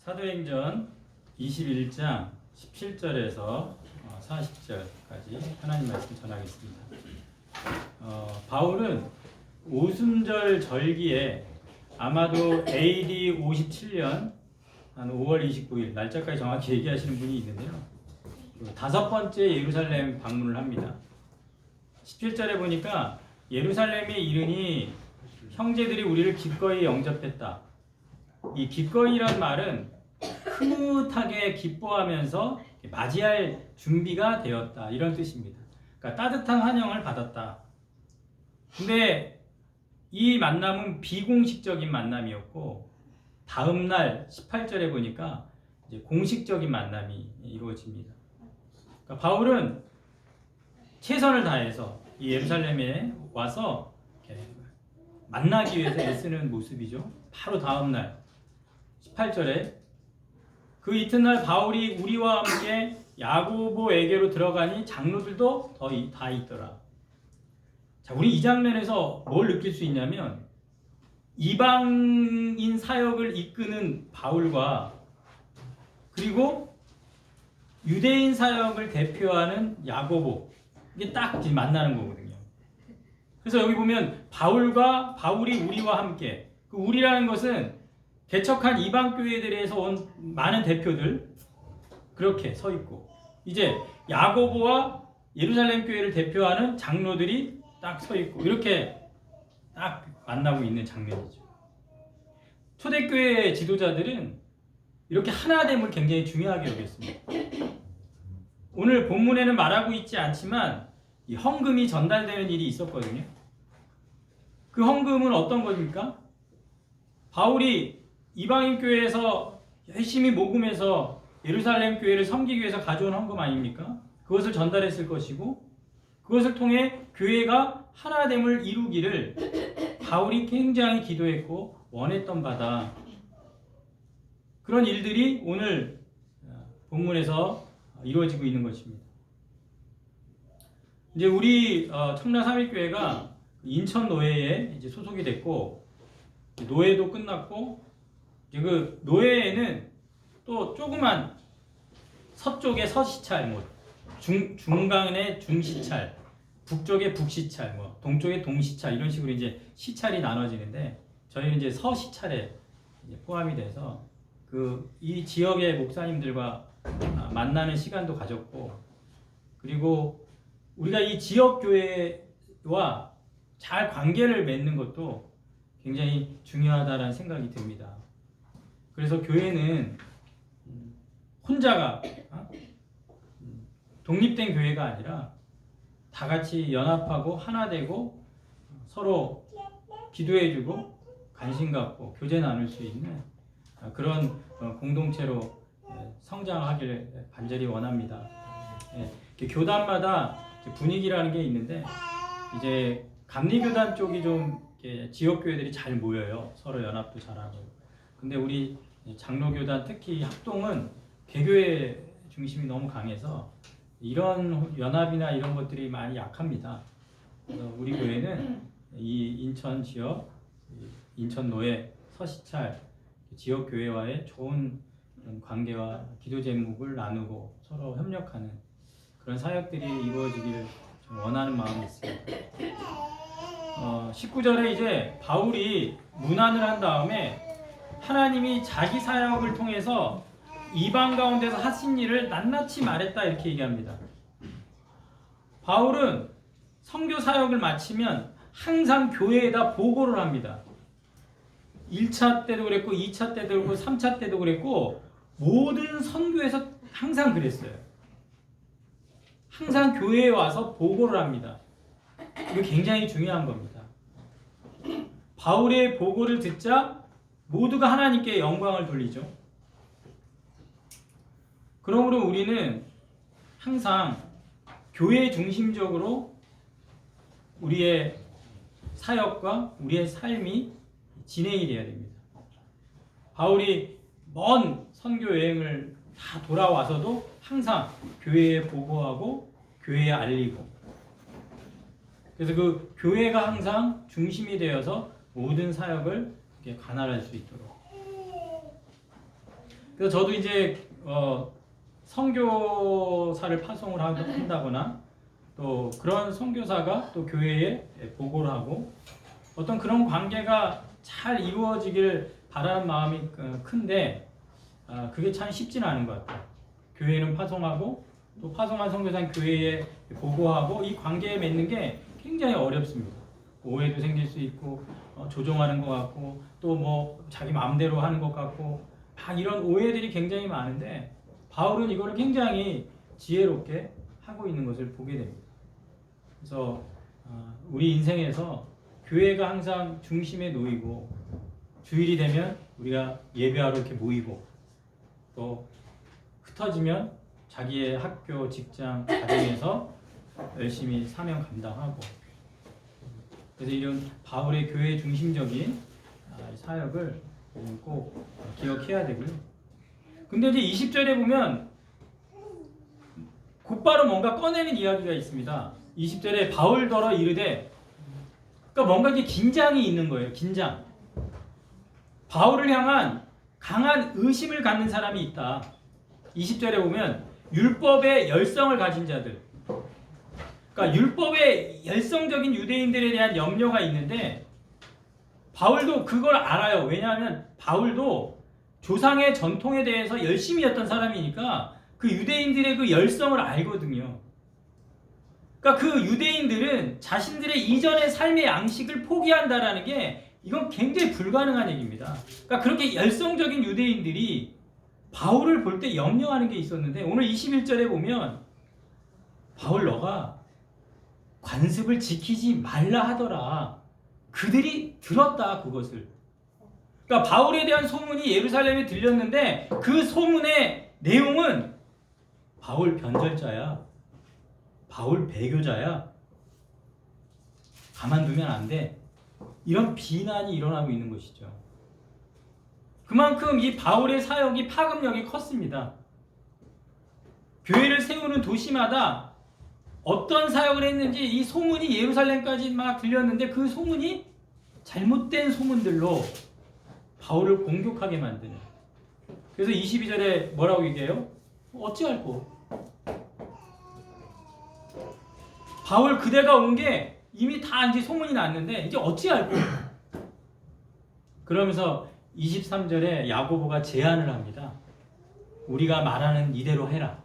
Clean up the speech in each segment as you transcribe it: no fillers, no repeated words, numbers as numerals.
사도행전 21장 17절에서 40절까지 하나님 말씀 전하겠습니다. 바울은 오순절 절기에 아마도 AD 57년 한 5월 29일 날짜까지 정확히 얘기하시는 분이 있는데요. 다섯 번째 예루살렘 방문을 합니다. 17절에 보니까 예루살렘에 이르니 형제들이 우리를 기꺼이 영접했다. 이 기꺼이란 말은 흐뭇하게 기뻐하면서 맞이할 준비가 되었다, 이런 뜻입니다. 그러니까 따뜻한 환영을 받았다. 근데 이 만남은 비공식적인 만남이었고, 다음날 18절에 보니까 이제 공식적인 만남이 이루어집니다. 그러니까 바울은 최선을 다해서 이 예루살렘에 와서 만나기 위해서 애쓰는 모습이죠. 바로 다음날 18절에 그 이튿날 바울이 우리와 함께 야고보에게로 들어가니 장로들도 다 있더라. 자, 우리 이 장면에서 뭘 느낄 수 있냐면 이방인 사역을 이끄는 바울과 그리고 유대인 사역을 대표하는 야고보, 이게 딱 만나는 거거든요. 그래서 여기 보면 바울이 우리와 함께, 그 우리라는 것은 개척한 이방 교회들에서 온 많은 대표들 그렇게 서 있고, 이제 야고보와 예루살렘 교회를 대표하는 장로들이 딱 서 있고, 이렇게 딱 만나고 있는 장면이죠. 초대교회 지도자들은 이렇게 하나됨을 굉장히 중요하게 여겼습니다. 오늘 본문에는 말하고 있지 않지만 이 헌금이 전달되는 일이 있었거든요. 그 헌금은 어떤 겁니까? 바울이 이방인 교회에서 열심히 모금해서 예루살렘 교회를 섬기기 위해서 가져온 헌금 아닙니까? 그것을 전달했을 것이고, 그것을 통해 교회가 하나됨을 이루기를 바울이 굉장히 기도했고 원했던 바다. 그런 일들이 오늘 본문에서 이루어지고 있는 것입니다. 이제 우리 청라삼일교회가 인천 노회에 이제 소속이 됐고, 노회도 끝났고, 그 노회에는 또 조그만 서쪽에 서시찰, 중간에 중시찰, 북쪽에 북시찰, 동쪽에 동시찰, 이런 식으로 이제 시찰이 나눠지는데, 저희는 이제 서시찰에 이제 포함이 돼서 이 지역의 목사님들과 만나는 시간도 가졌고, 그리고 우리가 이 지역 교회와 잘 관계를 맺는 것도 굉장히 중요하다는 생각이 듭니다. 그래서 교회는 혼자가 독립된 교회가 아니라 다 같이 연합하고 하나 되고 서로 기도해주고 관심 갖고 교제 나눌 수 있는 그런 공동체로 성장하기를 간절히 원합니다. 교단마다 분위기라는 게 있는데, 이제 감리교단 쪽이 좀 지역 교회들이 잘 모여요. 서로 연합도 잘하고. 근데 우리 장로교단, 특히 합동은 개교회 중심이 너무 강해서 이런 연합이나 이런 것들이 많이 약합니다. 그래서 우리 교회는 이 인천 지역, 인천 노회, 서시찰 지역 교회와의 좋은 관계와 기도 제목을 나누고 서로 협력하는 그런 사역들이 이루어지기를 좀 원하는 마음이 있습니다. 19절에 이제 바울이 문안을 한 다음에 하나님이 자기 사역을 통해서 이방 가운데서 하신 일을 낱낱이 말했다, 이렇게 얘기합니다. 바울은 선교 사역을 마치면 항상 교회에다 보고를 합니다. 1차 때도 그랬고 2차 때도 그랬고 3차 때도 그랬고 모든 선교에서 항상 그랬어요. 항상 교회에 와서 보고를 합니다. 이거 굉장히 중요한 겁니다. 바울의 보고를 듣자 모두가 하나님께 영광을 돌리죠. 그러므로 우리는 항상 교회 중심적으로 우리의 사역과 우리의 삶이 진행이 되어야 됩니다. 바울이 먼 선교 여행을 다 돌아와서도 항상 교회에 보고하고 교회에 알리고, 그래서 그 교회가 항상 중심이 되어서 모든 사역을 관할할 수 있도록. 그래서 저도 이제 선교사를 파송을 한다거나 또 그런 선교사가 또 교회에 보고를 하고 어떤 그런 관계가 잘 이루어지길 바라는 마음이 큰데 그게 참 쉽지는 않은 것 같아요. 교회는 파송하고 또 파송한 선교사는 교회에 보고하고 이 관계에 맺는 게 굉장히 어렵습니다. 오해도 생길 수 있고 조종하는 것 같고 또 뭐 자기 마음대로 하는 것 같고 막 이런 오해들이 굉장히 많은데 바울은 이거를 굉장히 지혜롭게 하고 있는 것을 보게 됩니다. 그래서 우리 인생에서 교회가 항상 중심에 놓이고 주일이 되면 우리가 예배하러 이렇게 모이고 또 흩어지면 자기의 학교, 직장, 가정에서 열심히 사명 감당하고 그래서 이런 바울의 교회 중심적인 사역을 꼭 기억해야 되고요. 근데 이제 20절에 보면 곧바로 뭔가 꺼내는 이야기가 있습니다. 20절에 바울더러 이르되 그러니까 뭔가 이게 긴장이 있는 거예요. 긴장. 바울을 향한 강한 의심을 갖는 사람이 있다. 20절에 보면 율법의 열성을 가진 자들. 그러니까 율법의 열성적인 유대인들에 대한 염려가 있는데 바울도 그걸 알아요. 왜냐하면 바울도 조상의 전통에 대해서 열심히 했던 사람이니까 그 유대인들의 그 열성을 알거든요. 그러니까 그 유대인들은 자신들의 이전의 삶의 양식을 포기한다라는 게 이건 굉장히 불가능한 얘기입니다. 그러니까 그렇게 열성적인 유대인들이 바울을 볼 때 염려하는 게 있었는데 오늘 21절에 보면 바울 너가 관습을 지키지 말라 하더라. 그들이 들었다 그것을. 그러니까 바울에 대한 소문이 예루살렘에 들렸는데 그 소문의 내용은 바울 변절자야. 바울 배교자야. 가만두면 안 돼. 이런 비난이 일어나고 있는 것이죠. 그만큼 이 바울의 사역이 파급력이 컸습니다. 교회를 세우는 도시마다 어떤 사역을 했는지 이 소문이 예루살렘까지 막 들렸는데 그 소문이 잘못된 소문들로 바울을 공격하게 만드는. 그래서 22절에 뭐라고 얘기해요? 어찌할꼬? 바울 그대가 온 게 이미 다 이제 소문이 났는데 이제 어찌할꼬? 그러면서 23절에 야고보가 제안을 합니다. 우리가 말하는 이대로 해라.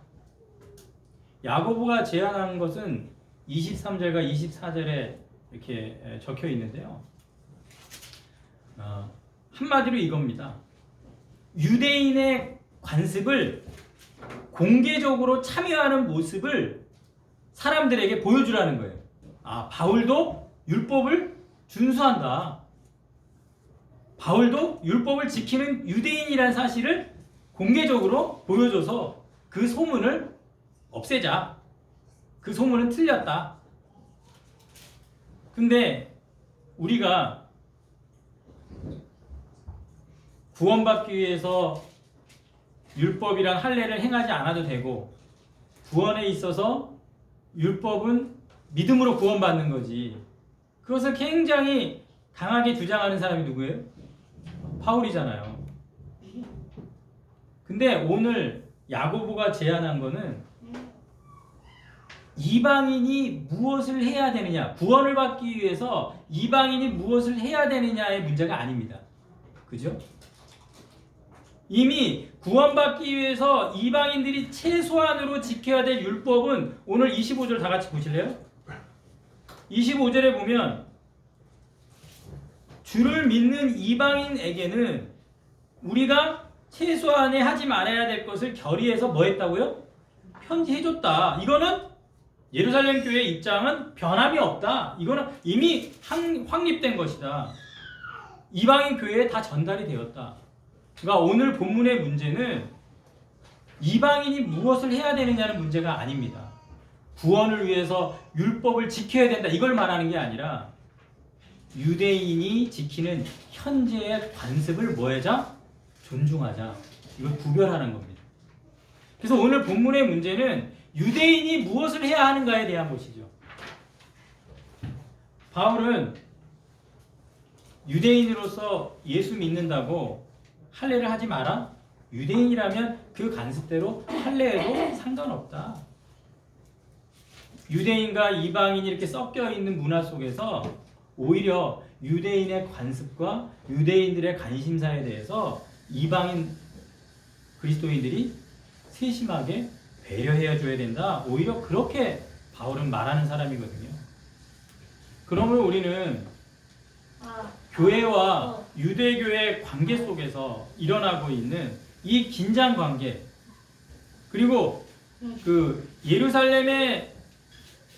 야고보가 제안한 것은 23절과 24절에 이렇게 적혀 있는데요. 한마디로 이겁니다. 유대인의 관습을 공개적으로 참여하는 모습을 사람들에게 보여주라는 거예요. 바울도 율법을 준수한다. 바울도 율법을 지키는 유대인이라는 사실을 공개적으로 보여줘서 그 소문을 없애자. 그 소문은 틀렸다. 근데 우리가 구원받기 위해서 율법이란 할례를 행하지 않아도 되고 구원에 있어서 율법은 믿음으로 구원받는 거지. 그것을 굉장히 강하게 주장하는 사람이 누구예요? 바울이잖아요. 근데 오늘 야고보가 제안한 거는 이방인이 무엇을 해야 되느냐, 구원을 받기 위해서 이방인이 무엇을 해야 되느냐의 문제가 아닙니다. 그죠? 이미 구원받기 위해서 이방인들이 최소한으로 지켜야 될 율법은 오늘 25절 다 같이 보실래요? 25절에 보면 주를 믿는 이방인에게는 우리가 최소한에 하지 말아야 될 것을 결의해서 뭐 했다고요? 편지해줬다. 이거는 예루살렘 교회의 입장은 변함이 없다. 이거는 이미 확립된 것이다. 이방인 교회에 다 전달이 되었다. 그러니까 오늘 본문의 문제는 이방인이 무엇을 해야 되느냐는 문제가 아닙니다. 구원을 위해서 율법을 지켜야 된다. 이걸 말하는 게 아니라 유대인이 지키는 현재의 관습을 뭐하자? 존중하자. 이걸 구별하는 겁니다. 그래서 오늘 본문의 문제는 유대인이 무엇을 해야 하는가에 대한 것이죠. 바울은 유대인으로서 예수 믿는다고 할례를 하지 마라? 유대인이라면 그 관습대로 할래 해도 상관없다. 유대인과 이방인이 이렇게 섞여 있는 문화 속에서 오히려 유대인의 관습과 유대인들의 관심사에 대해서 이방인 그리스도인들이 세심하게 배려해 줘야 된다. 오히려 그렇게 바울은 말하는 사람이거든요. 그러므로 우리는 교회와 유대교의 관계 속에서 일어나고 있는 이 긴장 관계, 그리고 그 예루살렘의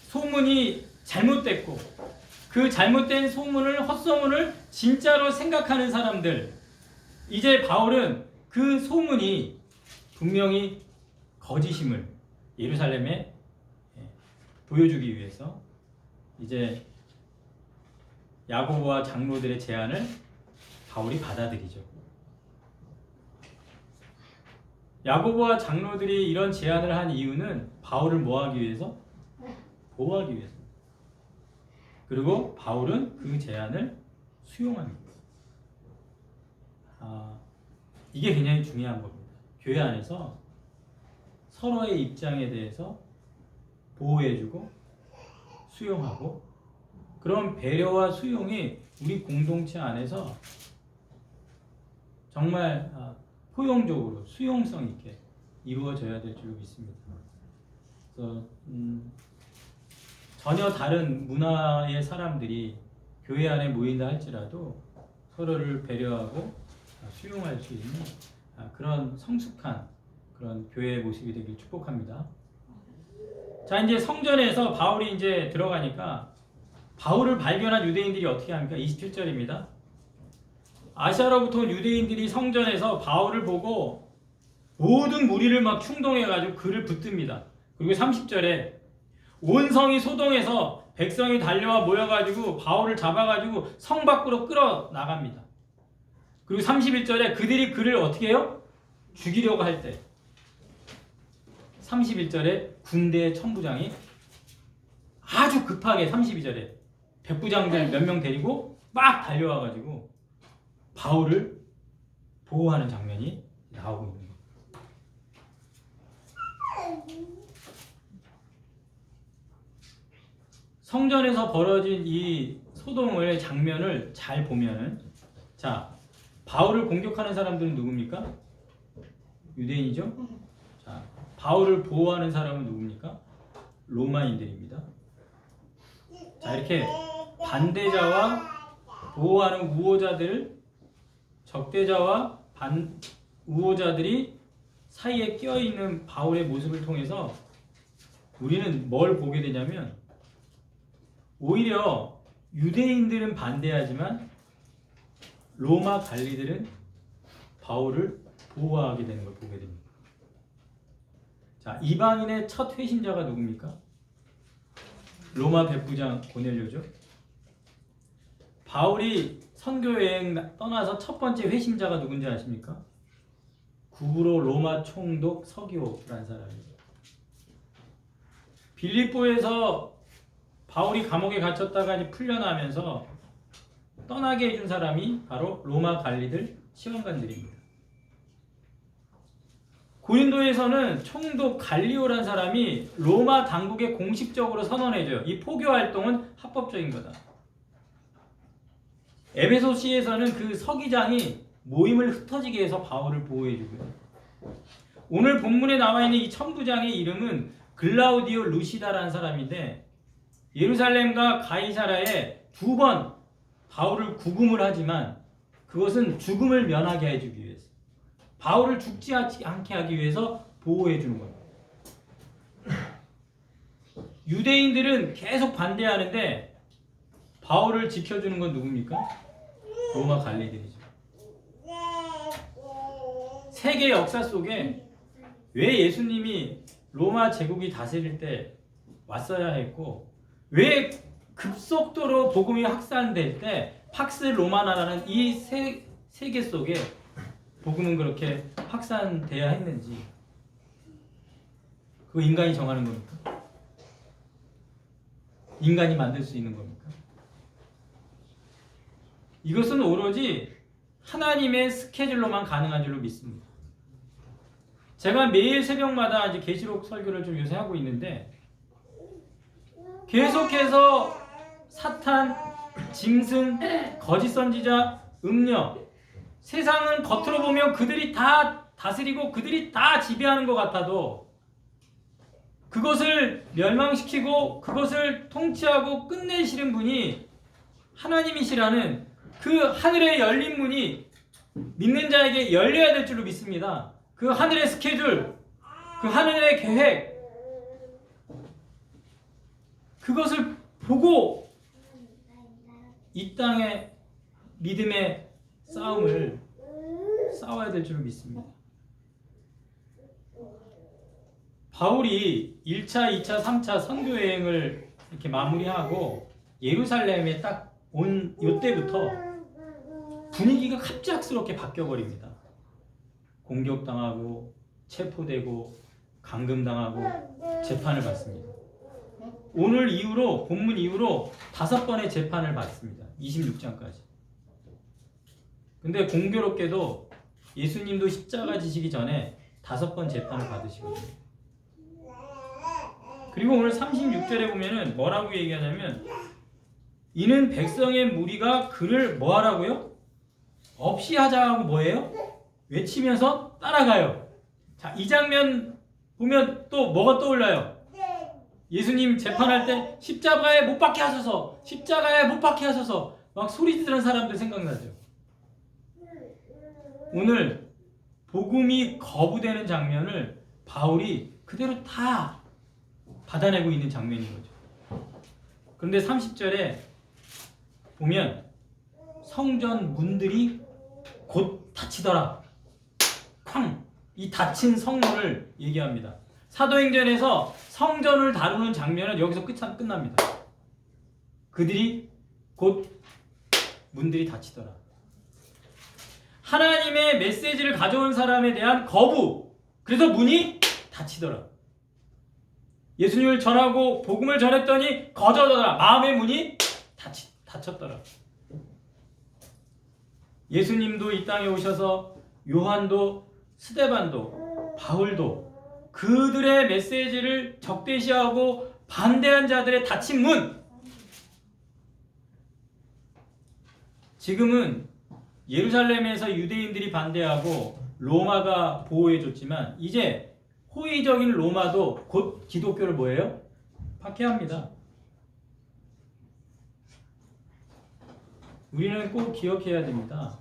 소문이 잘못됐고 그 잘못된 소문을, 헛소문을 진짜로 생각하는 사람들, 이제 바울은 그 소문이 분명히 거짓임을 예루살렘에 보여주기 위해서 이제 야고보와 장로들의 제안을 바울이 받아들이죠. 야고보와 장로들이 이런 제안을 한 이유는 바울을 뭐하기 위해서? 보호하기 위해서. 그리고 바울은 그 제안을 수용합니다. 이게 굉장히 중요한 겁니다. 교회 안에서 서로의 입장에 대해서 보호해주고 수용하고, 그런 배려와 수용이 우리 공동체 안에서 정말 포용적으로 수용성 있게 이루어져야 될 줄 믿습니다. 그래서 전혀 다른 문화의 사람들이 교회 안에 모인다 할지라도 서로를 배려하고 수용할 수 있는 그런 성숙한 그런 교회의 모습이 되길 축복합니다. 자, 이제 성전에서 바울이 이제 들어가니까 바울을 발견한 유대인들이 어떻게 합니까? 27절입니다. 아시아로부터 온 유대인들이 성전에서 바울을 보고 모든 무리를 막 충동해가지고 그를 붙듭니다. 그리고 30절에 온 성이 소동해서 백성이 달려와 모여가지고 바울을 잡아가지고 성 밖으로 끌어 나갑니다. 그리고 31절에 그들이 그를 어떻게 해요? 죽이려고 할 때 31절에 군대의 천부장이 아주 급하게 32절에 백부장들 몇 명 데리고 막 달려와가지고 바울을 보호하는 장면이 나오고 있는 겁니다. 성전에서 벌어진 이 소동의 장면을 잘 보면은, 자, 바울을 공격하는 사람들은 누굽니까? 유대인이죠? 자, 바울을 보호하는 사람은 누굽니까? 로마인들입니다. 자, 이렇게 반대자와 보호하는 우호자들, 적대자와 우호자들이 사이에 끼어있는 바울의 모습을 통해서 우리는 뭘 보게 되냐면, 오히려 유대인들은 반대하지만 로마 관리들은 바울을 보호하게 되는 걸 보게 됩니다. 자, 이방인의 첫 회심자가 누굽니까? 로마 백부장 고넬료죠. 바울이 선교여행 떠나서 첫 번째 회심자가 누군지 아십니까? 구브로 로마 총독 서기오라는 사람이에요. 빌립보에서 바울이 감옥에 갇혔다가 이제 풀려나면서 떠나게 해준 사람이 바로 로마 관리들, 시험관들입니다. 고린도에서는 총독 갈리오라는 사람이 로마 당국에 공식적으로 선언해줘요. 이 포교 활동은 합법적인 거다. 에베소시에서는 그 서기장이 모임을 흩어지게 해서 바울을 보호해주고요. 오늘 본문에 나와 있는 이 천부장의 이름은 글라우디오 루시다라는 사람인데, 예루살렘과 가이사라에 2번 바울을 구금을 하지만 그것은 죽음을 면하게 해주기 위해서, 바울을 죽지 않게 하기 위해서 보호해 주는 거예요. 유대인들은 계속 반대하는데 바울을 지켜주는 건 누굽니까? 로마 관리들이죠. 세계 역사 속에 왜 예수님이 로마 제국이 다스릴 때 왔어야 했고, 왜 급속도로 복음이 확산될 때 팍스 로마나라는 이 세계 속에 복음은 그렇게 확산돼야 했는지, 그거 인간이 정하는 겁니까? 인간이 만들 수 있는 겁니까? 이것은 오로지 하나님의 스케줄로만 가능한 줄로 믿습니다. 제가 매일 새벽마다 이제 계시록 설교를 좀 요새 하고 있는데 계속해서 사탄, 짐승, 거짓 선지자, 음녀, 세상은 겉으로 보면 그들이 다 다스리고 그들이 다 지배하는 것 같아도 그것을 멸망시키고 그것을 통치하고 끝내시는 분이 하나님이시라는 그 하늘의 열린 문이 믿는 자에게 열려야 될 줄로 믿습니다. 그 하늘의 스케줄, 그 하늘의 계획, 그것을 보고 이 땅의 믿음의 싸움을 싸워야 될 줄로 믿습니다. 바울이 1차, 2차, 3차 선교 여행을 이렇게 마무리하고 예루살렘에 딱 온 이때부터 분위기가 갑작스럽게 바뀌어버립니다. 공격당하고 체포되고 감금당하고 재판을 받습니다. 오늘 이후로 본문 이후로 5번의 재판을 받습니다. 26장까지. 근데 공교롭게도 예수님도 십자가 지시기 전에 5번 재판을 받으시거든요. 그리고 오늘 36절에 보면은 뭐라고 얘기하냐면 이는 백성의 무리가 그를 뭐 하라고요? 없이 하자고 뭐예요? 외치면서 따라가요. 자, 이 장면 보면 또 뭐가 떠올라요? 예수님 재판할 때 십자가에 못 박게 하소서, 십자가에 못 박게 하소서 막 소리 지르는 사람들 생각나죠. 오늘 복음이 거부되는 장면을 바울이 그대로 다 받아내고 있는 장면인 거죠. 그런데 30절에 보면 성전 문들이 곧 닫히더라. 쾅! 이 닫힌 성문을 얘기합니다. 사도행전에서 성전을 다루는 장면은 여기서 끝납니다. 그들이 곧 문들이 닫히더라. 하나님의 메시지를 가져온 사람에 대한 거부. 그래서 문이 닫히더라. 예수님을 전하고 복음을 전했더니 거절하더라. 마음의 문이 닫혔더라. 예수님도 이 땅에 오셔서 요한도 스데반도 바울도 그들의 메시지를 적대시하고 반대한 자들의 닫힌 문. 지금은 예루살렘에서 유대인들이 반대하고 로마가 보호해줬지만 이제 호의적인 로마도 곧 기독교를 뭐예요? 박해합니다. 우리는 꼭 기억해야 됩니다.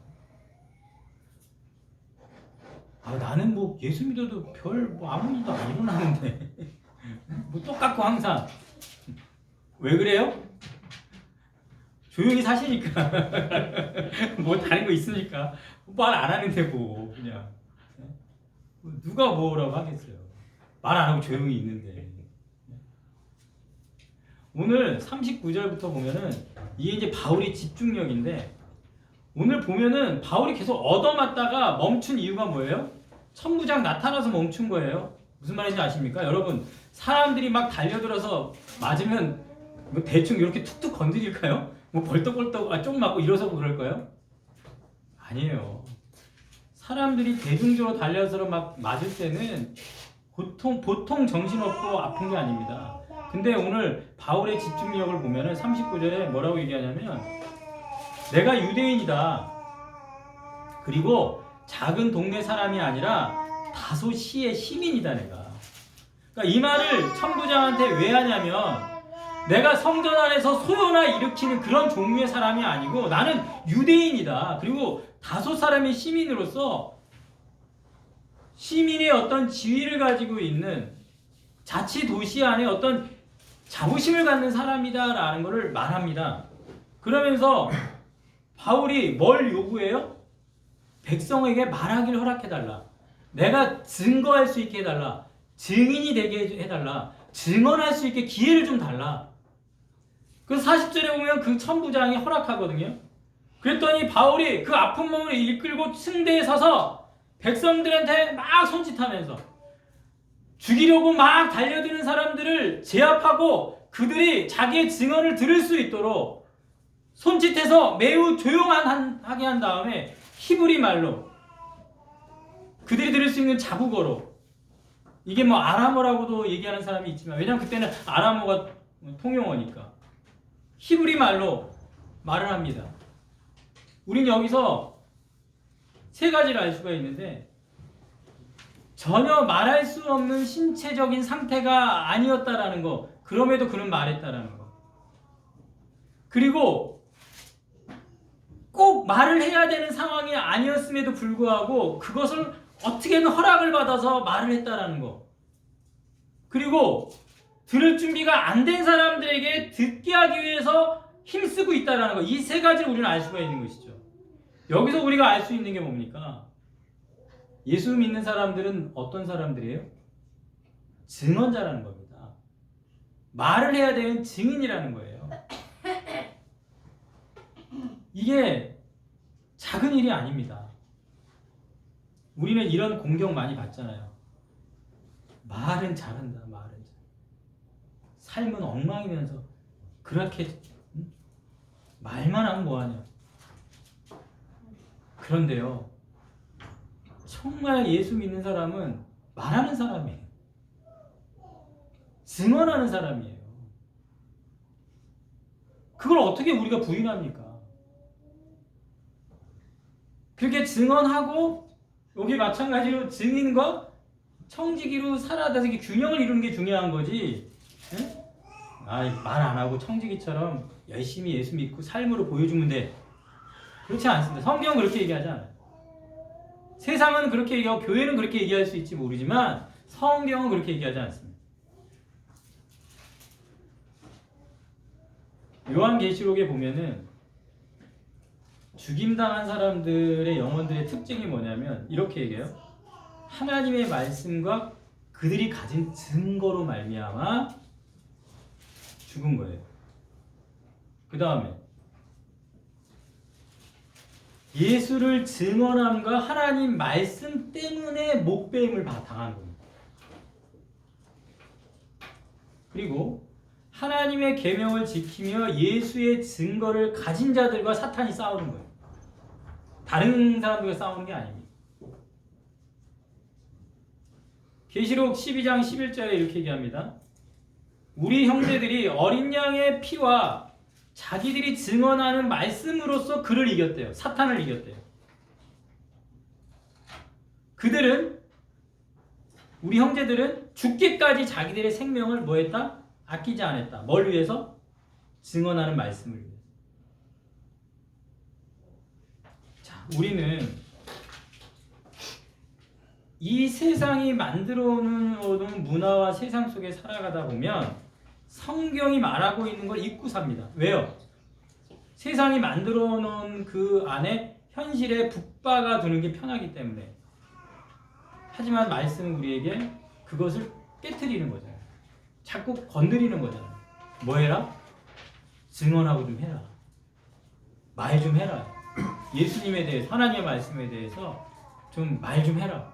나는 뭐 예수 믿어도 별 아무 일도 안 일어나는데 뭐 똑같고 항상 왜 그래요? 조용히 사시니까 뭐 다른 거 있으니까 말 안 하는데 뭐 그냥 누가 뭐라고 하겠어요. 말 안 하고 조용히 있는데. 오늘 39절부터 보면은 이게 이제 바울의 집중력인데 오늘 보면은 바울이 계속 얻어맞다가 멈춘 이유가 뭐예요? 천부장 나타나서 멈춘 거예요. 무슨 말인지 아십니까? 여러분 사람들이 막 달려들어서 맞으면 뭐 대충 이렇게 툭툭 건드릴까요? 뭐 벌떡벌떡 좀 맞고 일어서고 그럴까요? 아니에요. 사람들이 대중적으로 달려서 막 맞을 때는 보통 정신없고 아픈 게 아닙니다. 근데 오늘 바울의 집중력을 보면은 39절에 뭐라고 얘기하냐면 내가 유대인이다. 그리고 작은 동네 사람이 아니라 다소 시의 시민이다 내가. 그러니까 이 말을 천부장한테 왜 하냐면 내가 성전 안에서 소요나 일으키는 그런 종류의 사람이 아니고 나는 유대인이다. 그리고 다소 사람의 시민으로서 시민의 어떤 지위를 가지고 있는 자치 도시 안에 어떤 자부심을 갖는 사람이다라는 것을 말합니다. 그러면서 바울이 뭘 요구해요? 백성에게 말하기를 허락해달라. 내가 증거할 수 있게 해달라. 증인이 되게 해달라. 증언할 수 있게 기회를 좀 달라. 그래서 40절에 보면 그 천부장이 허락하거든요. 그랬더니 바울이 그 아픈 몸을 이끌고 승대에 서서 백성들한테 막 손짓하면서 죽이려고 막 달려드는 사람들을 제압하고 그들이 자기의 증언을 들을 수 있도록 손짓해서 매우 조용하게 한 다음에 히브리 말로 그들이 들을 수 있는 자국어로 이게 뭐 아람어라고도 얘기하는 사람이 있지만, 왜냐면 그때는 아람어가 통용어니까 히브리 말로 말을 합니다. 우린 여기서 세 가지를 알 수가 있는데, 전혀 말할 수 없는 신체적인 상태가 아니었다라는 거, 그럼에도 그는 말했다라는 거. 그리고 꼭 말을 해야 되는 상황이 아니었음에도 불구하고 그것을 어떻게든 허락을 받아서 말을 했다라는 거. 그리고 들을 준비가 안 된 사람들에게 듣게 하기 위해서 힘쓰고 있다라는 거. 이 세 가지를 우리는 알 수가 있는 것이죠. 여기서 우리가 알 수 있는 게 뭡니까? 예수 믿는 사람들은 어떤 사람들이에요? 증언자라는 겁니다. 말을 해야 되는 증인이라는 거예요. 이게 작은 일이 아닙니다. 우리는 이런 공격 많이 받잖아요. 말은 잘한다, 말은 잘. 삶은 엉망이면서 그렇게 말만 하면 뭐하냐. 그런데요, 정말 예수 믿는 사람은 말하는 사람이에요. 증언하는 사람이에요. 그걸 어떻게 우리가 부인합니까? 그렇게 증언하고, 여기 마찬가지로 증인과 청지기로 살아가서 균형을 이루는 게 중요한 거지. 말 안 하고 청지기처럼 열심히 예수 믿고 삶으로 보여주면 돼. 그렇지 않습니다. 성경은 그렇게 얘기하지 않아요. 세상은 그렇게 얘기하고 교회는 그렇게 얘기할 수 있지 모르지만 성경은 그렇게 얘기하지 않습니다. 요한계시록에 보면은 죽임당한 사람들의 영혼들의 특징이 뭐냐면 이렇게 얘기해요. 하나님의 말씀과 그들이 가진 증거로 말미암아 죽은 거예요. 그 다음에 예수를 증언함과 하나님 말씀 때문에 목배임을 당한 겁니다. 그리고 하나님의 계명을 지키며 예수의 증거를 가진 자들과 사탄이 싸우는 거예요. 다른 사람들과 싸우는 게 아닙니다. 계시록 12장 11절에 이렇게 얘기합니다. 우리 형제들이 어린 양의 피와 자기들이 증언하는 말씀으로써 그를 이겼대요. 사탄을 이겼대요. 우리 형제들은 죽기까지 자기들의 생명을 뭐 했다? 아끼지 않았다. 뭘 위해서? 증언하는 말씀을 위해서. 자, 우리는 이 세상이 만들어 놓은 문화와 세상 속에 살아가다 보면 성경이 말하고 있는 걸 잊고 삽니다. 왜요? 세상이 만들어 놓은 그 안에 현실에 북박아 두는 게 편하기 때문에. 하지만 말씀은 우리에게 그것을 깨트리는 거잖아요. 자꾸 건드리는 거잖아요. 뭐 해라? 증언하고 좀 해라. 말 좀 해라. 예수님에 대해서, 하나님의 말씀에 대해서 좀 말 좀 해라.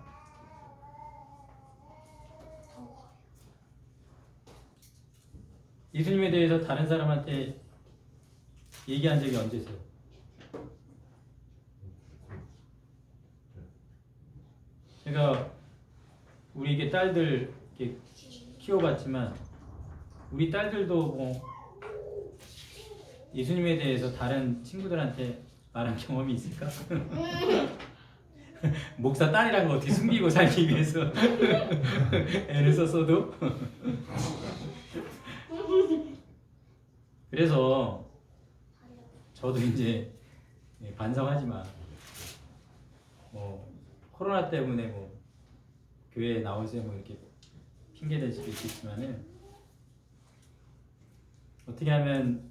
예수님에 대해서 다른 사람한테 얘기한 적이 언제세요? 제가 우리 딸들 이렇게 키워봤지만 우리 딸들도 뭐 예수님에 대해서 다른 친구들한테 말한 경험이 있을까? 목사 딸이란 거 어떻게 숨기고 살기 위해서 애를 썼어도 그래서 저도 이제 반성하지만 뭐 코로나 때문에 뭐 교회에 나오세요 뭐 이렇게 핑계 댈 수도 있겠지만은 어떻게 하면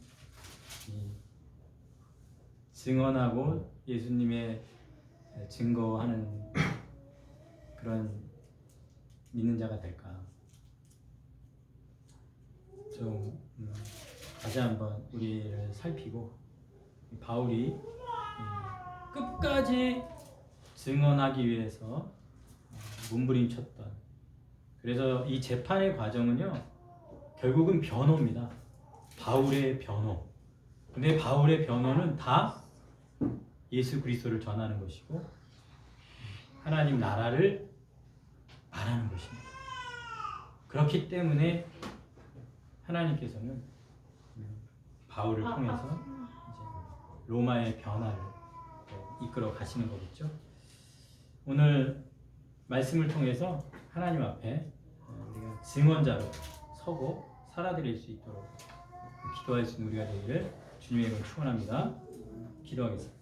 증언하고 예수님의 증거하는 그런 믿는 자가 될까? 좀 다시 한번 우리를 살피고 바울이 끝까지 증언하기 위해서 몸부림쳤던 그래서 이 재판의 과정은요 결국은 변호입니다. 바울의 변호. 근데 바울의 변호는 다 예수 그리스도를 전하는 것이고 하나님 나라를 말하는 것입니다. 그렇기 때문에 하나님께서는 바울을 통해서 이제 로마의 변화를 이끌어 가시는 거겠죠. 오늘 말씀을 통해서 하나님 앞에 우리가 증언자로 서고 살아드릴 수 있도록 기도할 수 있는 우리가 되기를 주님의 이름으로 축원합니다. 기도하겠습니다.